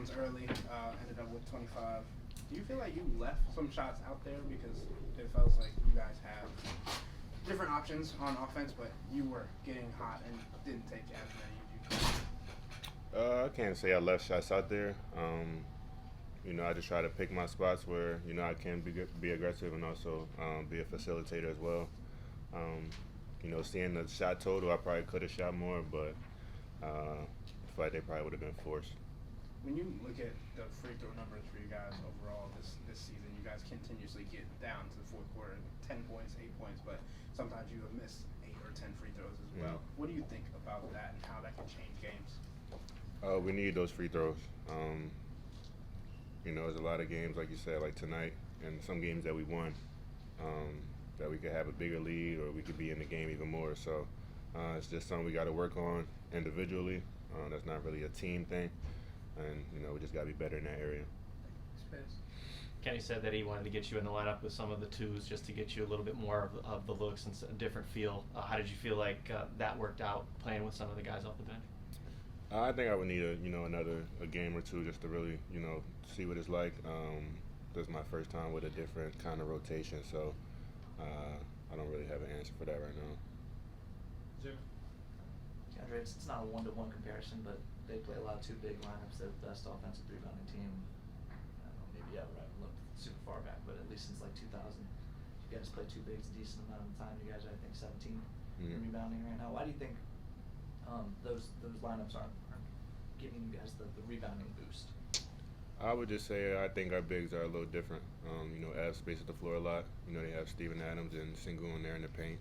ones early, ended up with 25. Do you feel like you left some shots out there because it feels like you guys have different options on offense, but you were getting hot and didn't take as many as you I can't say I left shots out there. I just try to pick my spots where I can be aggressive and also be a facilitator as well. Um, Seeing the shot total, I probably could have shot more, but I feel like they probably would have been forced. when you look at the free throw numbers for you guys overall this season, you guys continuously get down to the fourth quarter, 10 points, 8 points, but sometimes you have missed 8 or 10 free throws as well. What do you think about that and how that can change games? We need those free throws. There's a lot of games, like you said, like tonight, and some games that we won, that we could have a bigger lead or we could be in the game even more. So it's just something we got to work on individually. That's not really a team thing, and we just got to be better in that area. Kenny said that he wanted to get you in the lineup with some of the twos just to get you a little bit more of the looks and a different feel. How did you feel like that worked out playing with some of the guys off the bench? I think I would need another game or two just to really see what it's like. This is my first time with a different kind of rotation, so I don't really have an answer for that right now. Jim? Andre, it's not a one-to-one comparison, but they play a lot of two big lineups. They're the best offensive rebounding team. I don't know, maybe ever. I haven't looked super far back, but at least since like 2000. You guys play two bigs a decent amount of the time. You guys are, I think, 17 in rebounding right now. Why do you think those lineups aren't giving you guys the rebounding boost? I would just say I think our bigs are a little different. Avs spaces the floor a lot. They have Steven Adams and Sengun there in the paint,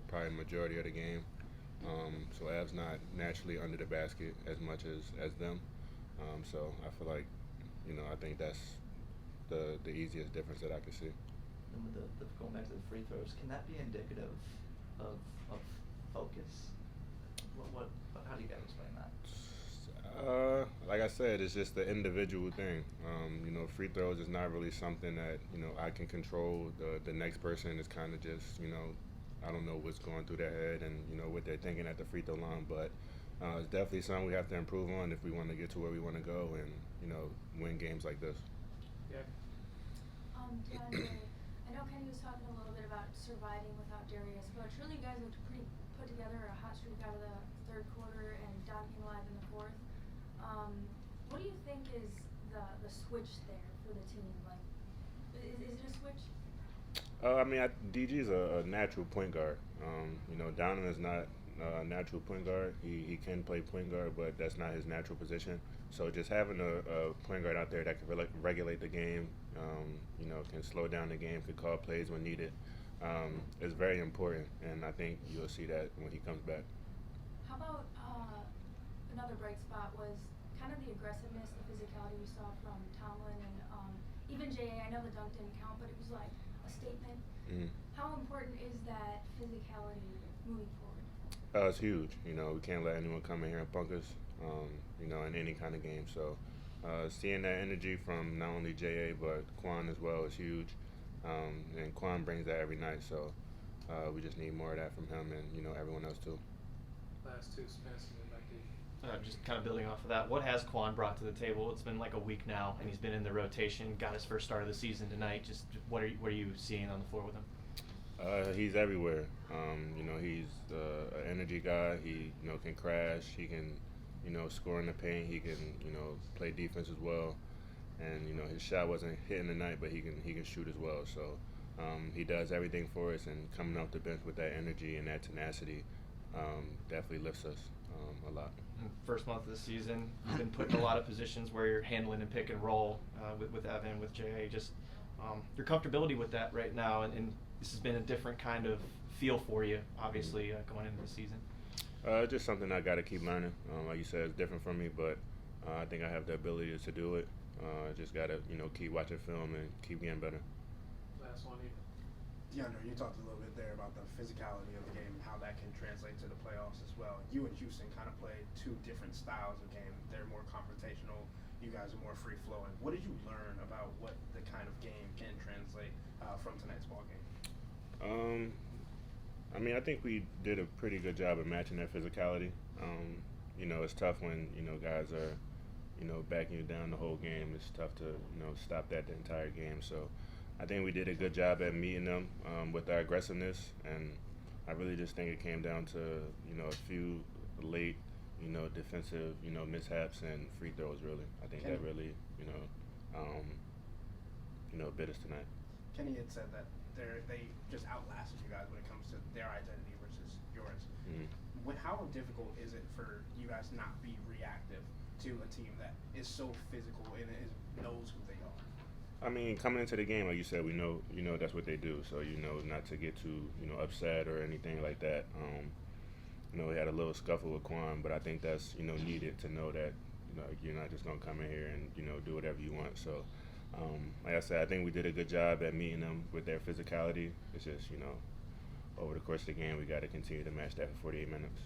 probably majority of the game. So Avs not naturally under the basket as much as them. So I feel like, I think that's the easiest difference that I can see. And with the going back to the free throws, can that be indicative of focus? How do you guys explain that? Like I said, it's just the individual thing. Free throws is not really something that I can control. The next person is kind of just I don't know what's going through their head and what they're thinking at the free throw line, but it's definitely something we have to improve on if we want to get to where we want to go and win games like this. Yeah. DeAndre, I know Kenny was talking a little bit about surviving without Darius, but truly you guys looked pretty put together, a hot streak out of the third quarter and Don came alive in the fourth. What do you think is the switch there for the team? Like, is it a switch? DG is a natural point guard. Donovan is not a natural point guard. He can play point guard, but that's not his natural position. So just having a point guard out there that can regulate the game, can slow down the game, can call plays when needed, is very important. And I think you'll see that when he comes back. How about another bright spot was kind of the aggressiveness, the physicality we saw from Tomlin and even J.A. I know the dunk didn't count, but it was like a statement. How important is that physicality moving forward? It's huge. We can't let anyone come in here and punk us, in any kind of game. So seeing that energy from not only J.A. but Quan as well is huge. And Quan brings that every night. So we just need more of that from him and, everyone else too. Last two, Spence, and then back to you. Just kind of building off of that, what has Quan brought to the table? It's been like a week now, and he's been in the rotation, got his first start of the season tonight. Just what are you seeing on the floor with him? He's everywhere. He's an energy guy. He, can crash. He can, score in the paint. He can, play defense as well. And his shot wasn't hitting tonight, but he can shoot as well. So he does everything for us, and coming off the bench with that energy and that tenacity definitely lifts us a lot. First month of the season, you've been put in a lot of positions where you're handling and pick and roll with Evan, with J.A. Just your comfortability with that right now, and this has been a different kind of feel for you, obviously, going into the season. Just something I got to keep learning. Like you said, it's different for me, but I think I have the ability to do it. Just got to, keep watching film and keep getting better. Last one, Ethan. DeAndre, you talked a little bit there about the physicality of the game and how that can translate to the playoffs as well. You and Houston kind of play two different styles of game. They're more confrontational. You guys are more free-flowing. What did you learn about what the kind of game can translate from tonight's ball game? I think we did a pretty good job of matching that physicality. It's tough when, guys are, you know, backing you down the whole game, it's tough to, you know, stop that the entire game. So I think we did a good job at meeting them with our aggressiveness, and I really just think it came down to, you know, a few late, you know, defensive, you know, mishaps and free throws. Really, I think that really, you know, bit us tonight. Kenny had said that they just outlasted you guys when it comes to their identity versus yours. Mm-hmm. How difficult is it for you guys to not be reactive to a team that is so physical and knows who they are? I mean, coming into the game, like you said, we know, you know, that's what they do. So, you know, not to get too, you know, upset or anything like that. You know, we had a little scuffle with Quan, but I think that's, you know, needed to know that, you know, you're not just going to come in here and, you know, do whatever you want. So, like I said, I think we did a good job at meeting them with their physicality. It's just, you know, over the course of the game, we got to continue to match that for 48 minutes.